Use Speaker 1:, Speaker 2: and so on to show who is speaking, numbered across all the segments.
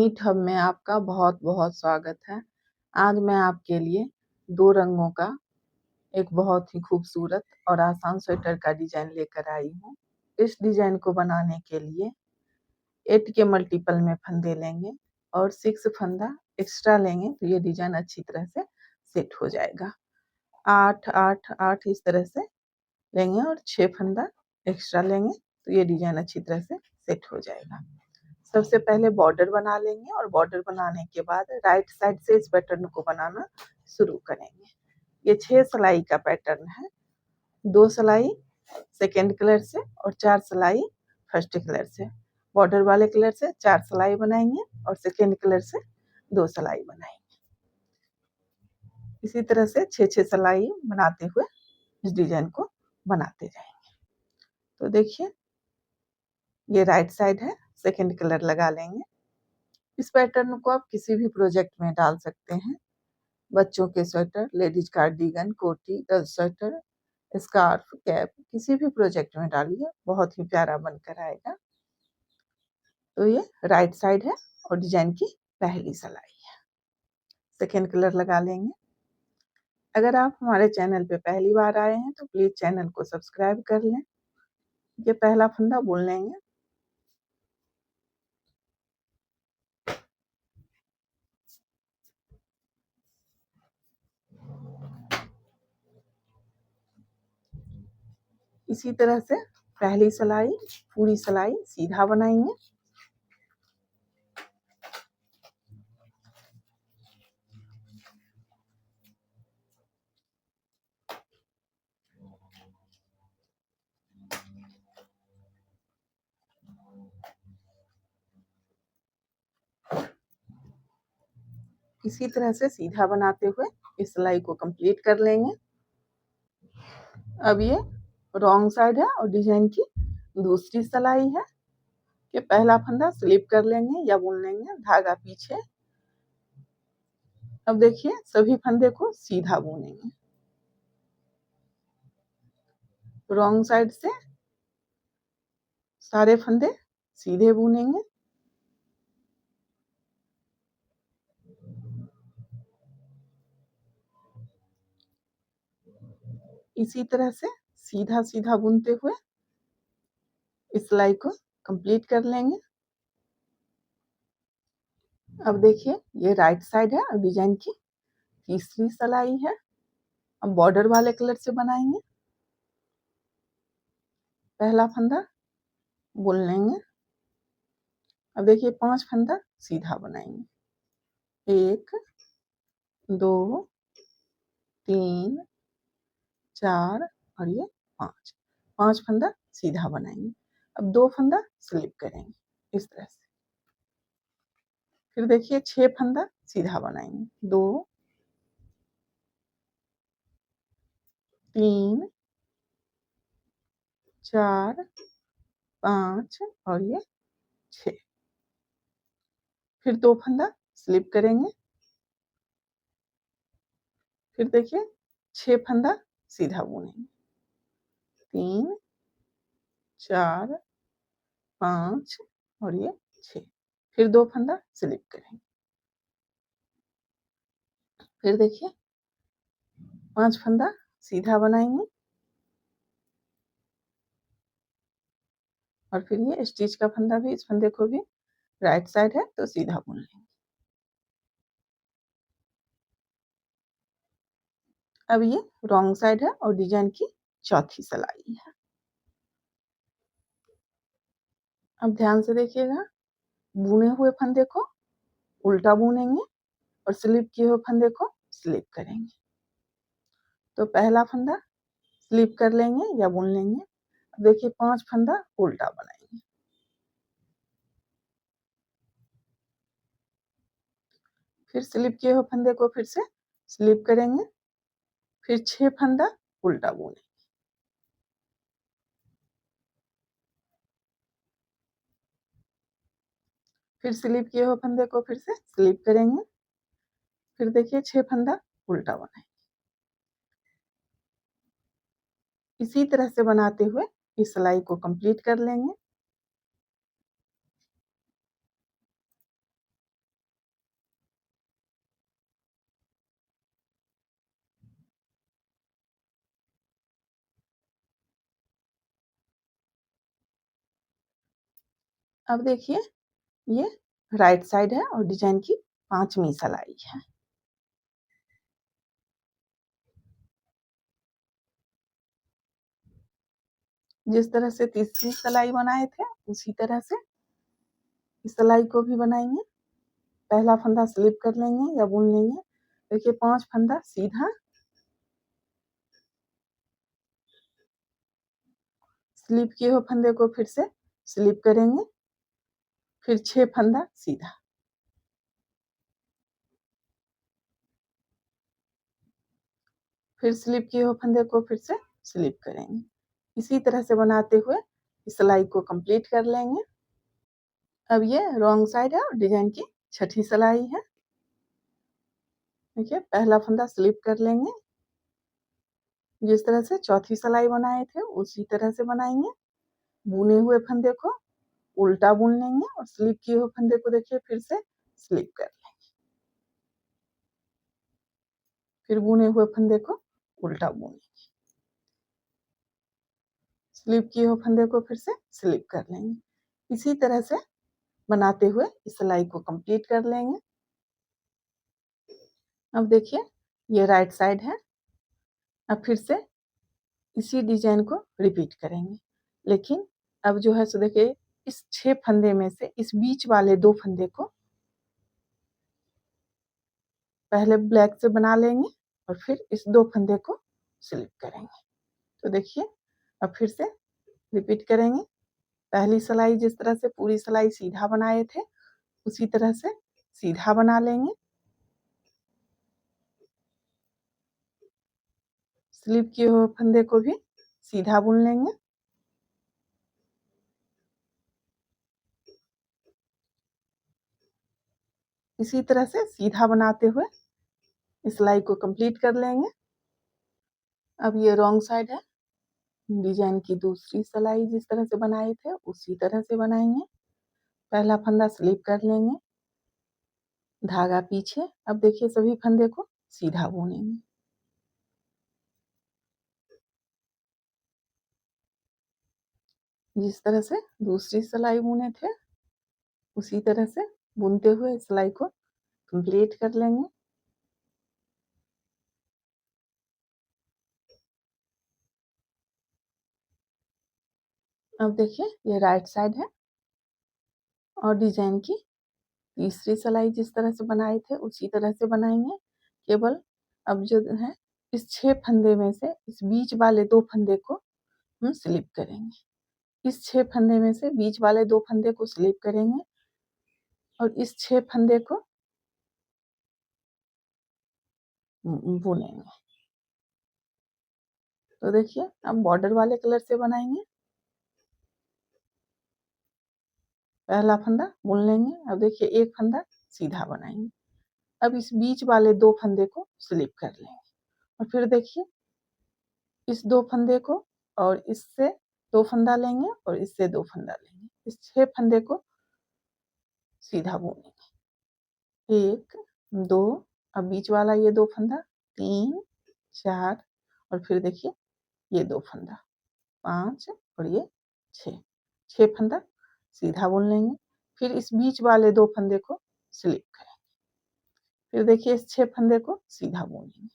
Speaker 1: NEET hub में आपका बहुत बहुत स्वागत है। आज मैं आपके लिए 2 रंगों का एक बहुत ही खूबसूरत और आसान स्वेटर का डिजाइन लेकर आई हूँ। इस डिजाइन को बनाने के लिए 8 के मल्टीपल में फंदे लेंगे और 6 फंदा एक्स्ट्रा लेंगे तो ये डिजाइन अच्छी तरह से सेट हो जाएगा। 8 8 8 इस तरह से लेंगे और 6 फंदा एक्स्ट्रा लेंगे तो ये डिजाइन अच्छी तरह से सेट हो जाएगा। सबसे पहले बॉर्डर बना लेंगे और बॉर्डर बनाने के बाद राइट साइड से इस पैटर्न को बनाना शुरू करेंगे। ये 6 सिलाई का पैटर्न है। 2 सिलाई सेकेंड कलर से और 4 सिलाई फर्स्ट कलर से। बॉर्डर वाले कलर से 4 सिलाई बनाएंगे और सेकेंड कलर से 2 सिलाई बनाएंगे। इसी तरह से 6-6 सिलाई बनाते हुए इस डिजाइन को बनाते जाएंगे। तो देखिए ये राइट साइड है, सेकेंड कलर लगा लेंगे। इस पैटर्न को आप किसी भी प्रोजेक्ट में डाल सकते हैं। बच्चों के स्वेटर, लेडीज कार्डिगन, कोटी, स्वेटर, स्कार्फ, कैप किसी भी प्रोजेक्ट में डालिए, बहुत ही प्यारा बनकर आएगा। तो ये राइट साइड है और डिजाइन की पहली सिलाई है। सेकेंड कलर लगा लेंगे। अगर आप हमारे चैनल पे पहली बार आए हैं तो प्लीज चैनल को सब्सक्राइब कर लें। ये पहला फंदा बुन लेंगे। इसी तरह से पहली सिलाई पूरी सिलाई सीधा बनाएंगे। इसी तरह से सीधा बनाते हुए इस सिलाई को कंप्लीट कर लेंगे। अब ये रॉन्ग साइड है और डिजाइन की दूसरी सिलाई है। ये पहला फंदा स्लिप कर लेंगे या बुन लेंगे, धागा पीछे। अब देखिए सभी फंदे को सीधा बुनेंगे। रॉन्ग साइड से सारे फंदे सीधे बुनेंगे। इसी तरह से सीधा सीधा बुनते हुए इस सिलाई को कंप्लीट कर लेंगे। अब देखिए ये राइट साइड है और डिजाइन की तीसरी सिलाई है। अब बॉर्डर वाले कलर से बनाएंगे। पहला फंदा बुन लेंगे। अब देखिए 5 फंदा सीधा बनाएंगे। 1 2 3 4 और ये 5 फंदा सीधा बनाएंगे। अब 2 फंदा स्लिप करेंगे इस तरह से। फिर देखिए 6 फंदा सीधा बनाएंगे। 2 3 4 5 और ये 6। फिर 2 फंदा स्लिप करेंगे। फिर देखिए 6 फंदा सीधा बुनेंगे। 3 4 5 और ये 6। फिर 2 फंदा स्लिप करेंगे। फिर देखिए 5 फंदा सीधा बनाएंगे और फिर ये स्टिच का फंदा भी, इस फंदे को भी राइट साइड है तो सीधा बुन लेंगे। अब ये रॉन्ग साइड है और डिजाइन की चौथी सिलाई है। अब ध्यान से देखिएगा, बुने हुए फंदे को उल्टा बुनेंगे और स्लिप किए हुए फंदे को स्लिप करेंगे। तो पहला फंदा स्लिप कर लेंगे या बुन लेंगे। देखिए 5 फंदा उल्टा बनाएंगे। फिर स्लिप किए हुए फंदे को फिर से स्लिप करेंगे। फिर 6 फंदा उल्टा बुनेंगे। फिर स्लिप किए हुए फंदे को फिर से स्लिप करेंगे। फिर देखिए 6 फंदा उल्टा बनाएंगे। इसी तरह से बनाते हुए इस सिलाई को कंप्लीट कर लेंगे। अब देखिए ये राइट साइड है और डिजाइन की 5वीं सिलाई है। जिस तरह से तीसरी सिलाई बनाए थे उसी तरह से इस सिलाई को भी बनाएंगे। पहला फंदा स्लिप कर लेंगे या बुन लेंगे। देखिए 5 फंदा सीधा, स्लिप किए हुए फंदे को फिर से स्लिप करेंगे, फिर 6 फंदा सीधा, फिर स्लिप किए हुए फंदे को फिर से स्लिप करेंगे। इसी तरह से बनाते हुए इस सिलाई को कंप्लीट कर लेंगे। अब ये रॉन्ग साइड है और डिजाइन की 6ठी सिलाई है। देखिए पहला फंदा स्लिप कर लेंगे, जिस तरह से चौथी सिलाई बनाए थे उसी तरह से बनाएंगे। बुने हुए फंदे को उल्टा बुन लेंगे और स्लिप किए हुए फंदे को देखिए फिर से स्लिप कर लेंगे, फिर बुने हुए फंदे को उल्टा बुनेंगे, स्लिप किए हुए फंदे को फिर से स्लिप कर लेंगे। इसी तरह से बनाते हुए इस सिलाई को कंप्लीट कर लेंगे। अब देखिए ये राइट साइड है। अब फिर से इसी डिजाइन को रिपीट करेंगे, लेकिन अब जो है सो देखिए इस 6 फंदे में से इस बीच वाले 2 फंदे को पहले ब्लैक से बना लेंगे और फिर इस 2 फंदे को स्लिप करेंगे। तो देखिए अब फिर से रिपीट करेंगे। पहली सिलाई जिस तरह से पूरी सिलाई सीधा बनाए थे उसी तरह से सीधा बना लेंगे, स्लिप किए हुए फंदे को भी सीधा बुन लेंगे, इसी तरह से सीधा बनाते हुए इस सिलाई को कंप्लीट कर लेंगे। अब ये रॉन्ग साइड है। डिजाइन की दूसरी सिलाई जिस तरह से बनाए थे उसी तरह से बनाएंगे। पहला फंदा स्लिप कर लेंगे, धागा पीछे। अब देखिए सभी फंदे को सीधा बुनेंगे, जिस तरह से दूसरी सिलाई बुने थे उसी तरह से बुनते हुए सिलाई को कंप्लीट कर लेंगे। अब देखिए ये राइट साइड है और डिजाइन की तीसरी सिलाई जिस तरह से बनाए थे उसी तरह से बनाएंगे। केवल अब जो है इस 6 फंदे में से इस बीच वाले 2 फंदे को हम स्लिप करेंगे। इस 6 फंदे में से बीच वाले 2 फंदे को स्लिप करेंगे और इस 6 फंदे को बुनेंगे। तो देखिए अब बॉर्डर वाले कलर से बनाएंगे। पहला फंदा बुन लेंगे। अब देखिए एक फंदा सीधा बनाएंगे। अब इस बीच वाले 2 फंदे को स्लिप कर लेंगे और फिर देखिए इस 2 फंदे को और इससे 2 फंदा लेंगे और इससे 2 फंदा लेंगे। इस 6 फंदे को सीधा बुनेंगे। 1, 2, अब बीच वाला ये 2 फंदा, 3, 4 और फिर देखिए ये 2 फंदा, 5 और ये 6। 6 फंदा सीधा बुन लेंगे। फिर इस बीच वाले 2 फंदे को स्लिप करेंगे। फिर देखिए इस 6 फंदे को सीधा बुनेंगे।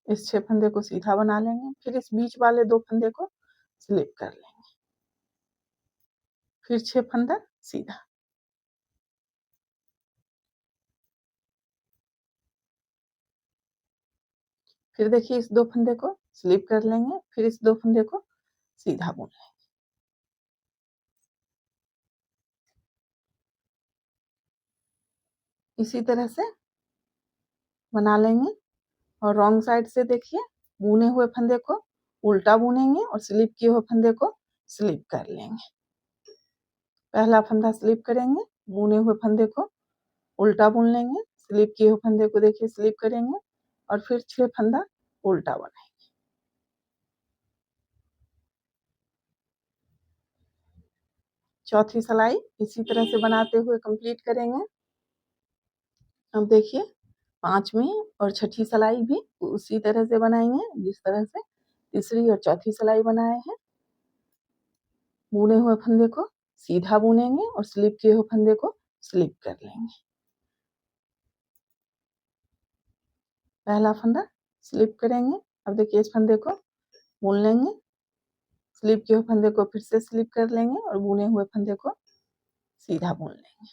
Speaker 1: इस 6 फंदे को सीधा बना लेंगे। फिर इस बीच वाले 2 फंदे को स्लिप कर लेंगे। फिर 6 फंदा सीधा। फिर देखिए इस 2 फंदे को स्लिप कर लेंगे। फिर इस 2 फंदे को सीधा बुन लेंगे। इसी तरह से बना लेंगे और रॉन्ग साइड से देखिए बुने हुए फंदे को उल्टा बुनेंगे और स्लिप किए हुए फंदे को स्लिप कर लेंगे। पहला फंदा स्लिप करेंगे, बुने हुए फंदे को उल्टा बुन लेंगे, स्लिप किए हुए फंदे को देखिए स्लिप करेंगे और फिर 6 फंदा उल्टा बनाएंगे। चौथी सिलाई इसी तरह से बनाते हुए कंप्लीट करेंगे। अब देखिए 5वीं और छठी सिलाई भी उसी तरह से बनाएंगे जिस तरह से तीसरी और चौथी सिलाई बनाए हैं। बुने हुए फंदे को सीधा बुनेंगे और स्लिप किए हुए फंदे को स्लिप कर लेंगे। पहला फंदा स्लिप करेंगे। अब देखिए इस फंदे को बुन लेंगे, स्लिप किए हुए फंदे को फिर से स्लिप कर लेंगे और बुने हुए फंदे को सीधा बुन लेंगे।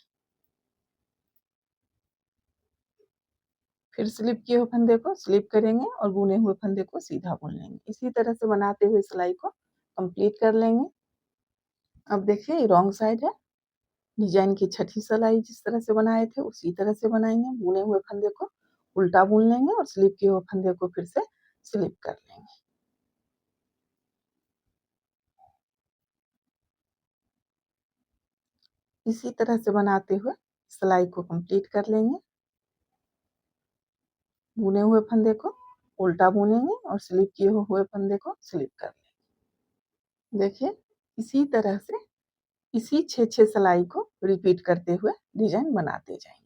Speaker 1: फिर स्लिप किए हुए फंदे को स्लिप करेंगे और बुने हुए फंदे को सीधा बुन लेंगे। इसी तरह से बनाते हुए सिलाई को कंप्लीट कर लेंगे। अब देखिए ये रॉन्ग साइड है। डिजाइन की छठी सिलाई जिस तरह से बनाए थे उसी तरह से बनाएंगे। बुने हुए फंदे को उल्टा बुन लेंगे और स्लिप किए हुए फंदे को फिर से स्लिप कर लेंगे। इसी तरह से बनाते हुए सिलाई को कंप्लीट कर लेंगे। बुने हुए फंदे को उल्टा बुनेंगे और स्लिप किए हुए फंदे को स्लिप कर लेंगे। देखिए इसी तरह से इसी 6 सिलाई को रिपीट करते हुए डिजाइन बनाते जाएंगे।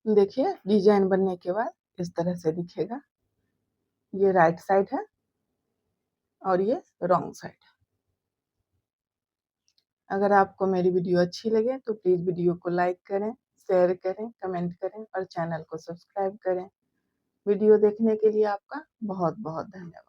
Speaker 1: देखिए डिजाइन बनने के बाद इस तरह से दिखेगा। ये राइट साइड है और ये रॉन्ग साइड। अगर आपको मेरी वीडियो अच्छी लगे तो प्लीज़ वीडियो को लाइक करें, शेयर करें, कमेंट करें और चैनल को सब्सक्राइब करें। वीडियो देखने के लिए आपका बहुत बहुत धन्यवाद।